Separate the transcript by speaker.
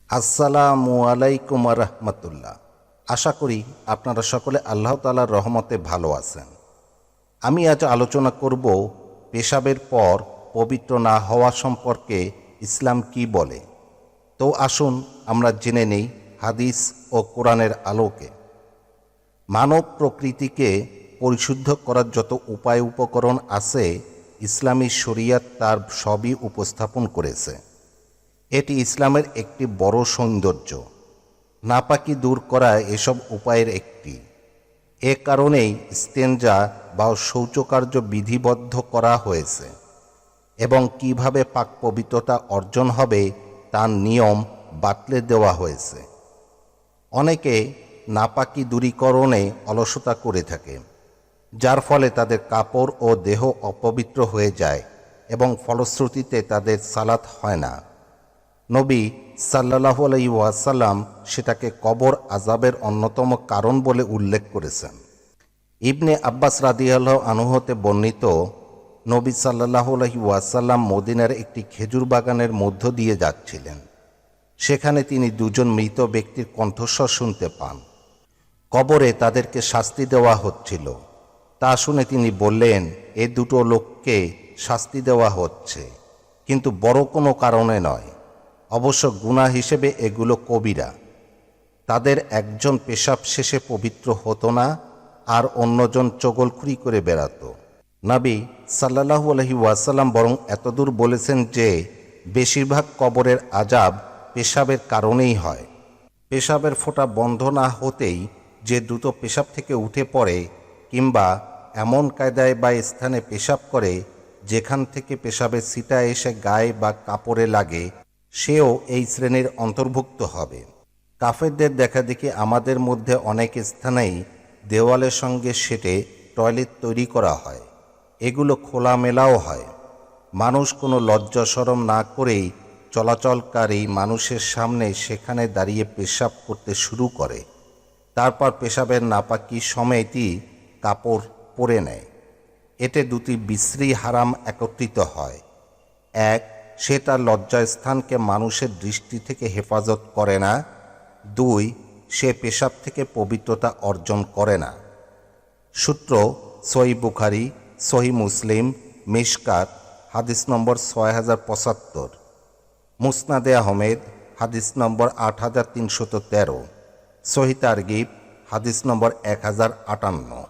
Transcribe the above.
Speaker 1: আসসালামু আলাইকুম রহমতুল্লাহ। আশা করি আপনারা সকলে আল্লাহ তাআলার রহমতে ভালো আছেন। আমি আজ আলোচনা করব পেশাবের পর পবিত্র না হওয়া সম্পর্কে ইসলাম কি বলে। তো আসুন আমরা জেনে নেই হাদিস ও কোরআনের আলোকে। মানব প্রকৃতিকে পরিশুদ্ধ করার যত উপায় উপকরণ আছে, ইসলামী শরিয়াত তার সবই উপস্থাপন করেছে। এটি ইসলামের একটি বড় সৌন্দর্য। নাপাকি দূর করা এসব উপায়ের একটি। এ কারণেই ইস্তেঞ্জা বা শৌচকার্য বিধিবদ্ধ করা হয়েছে এবং কিভাবে পাক পবিত্রতা অর্জন হবে তার নিয়ম বাতলে দেওয়া হয়েছে। অনেকে নাপাকি দূরীকরণে অলসতা করে থাকে, যার ফলে তাদের কাপড় ও দেহ অপবিত্র হয়ে যায় এবং ফলশ্রুতিতে তাদের সালাত হয় না। নবী সাল্লাল্লাহু আলাইহি ওয়াসাল্লাম সেটাকে কবর আযাবের অন্যতম কারণ বলে উল্লেখ করেছেন। ইবনে আব্বাস রাদিয়াল্লাহু আনহু হতে বর্ণিত, নবী সাল্লাল্লাহু আলাইহি ওয়াসাল্লাম মদিনার একটি খেজুর বাগানের মধ্য দিয়ে যাচ্ছিলেন। সেখানে তিনি দুজন মৃত ব্যক্তির কণ্ঠস্বর শুনতে পান। কবরে তাদেরকে শাস্তি দেওয়া হচ্ছিল। তা শুনে তিনি বললেন, এ দুটো লোককে শাস্তি দেওয়া হচ্ছে, কিন্তু বড় কোনো কারণে নয়। অবশ্য গুনাহ হিসেবে এগুলো কবিরা। তাদের একজন পেশাব শেষে পবিত্র হতো না, আর অন্যজন চগলখুরি করে বেড়াত। নবী সাল্লাল্লাহু আলাইহি ওয়াসাল্লাম বরং এতদূর বলেছেন যে বেশিরভাগ কবরের আযাব পেশাবের কারণেই হয়। পেশাবের ফোঁটা বন্ধ না হতেই যে দ্রুত পেশাব থেকে উঠে পড়ে কিংবা এমন কায়দায় বা স্থানে পেশাব করে যেখান থেকে পেশাবের ছিটা এসে গায়ে বা কাপড়ে লাগে, সেও এই শ্রেণীর অন্তর্ভুক্ত হবে। কাফেরদের দেখাদেখি আমাদের মধ্যে অনেক স্থানেই দেওয়ালের সঙ্গে সেটে টয়লেট তৈরি করা হয়। এগুলো খোলামেলাও হয়। মানুষ কোনো লজ্জা শরম না করেই চলাচলকারী মানুষের সামনে সেখানে দাঁড়িয়ে পেশাব করতে শুরু করে। তারপর পেশাবের নাপাকি সমেতই কাপড় পরে নেয়। এতে দুটি বিশ্রী হারাম একত্রিত হয়। এক, সে তার লজ্জাস্থানকে মানুষের দৃষ্টি থেকে হেফাজত করে না। দুই, সে পেশাব থেকে পবিত্রতা অর্জন করে না। সূত্র সহিহ বুখারী, সহিহ মুসলিম, মিশকাত, হাদিস নম্বর 6075, মুসনাদে আহমেদ, হাদিস নম্বর 8313, সহিহ তারগিব, হাদিস নম্বর 1058।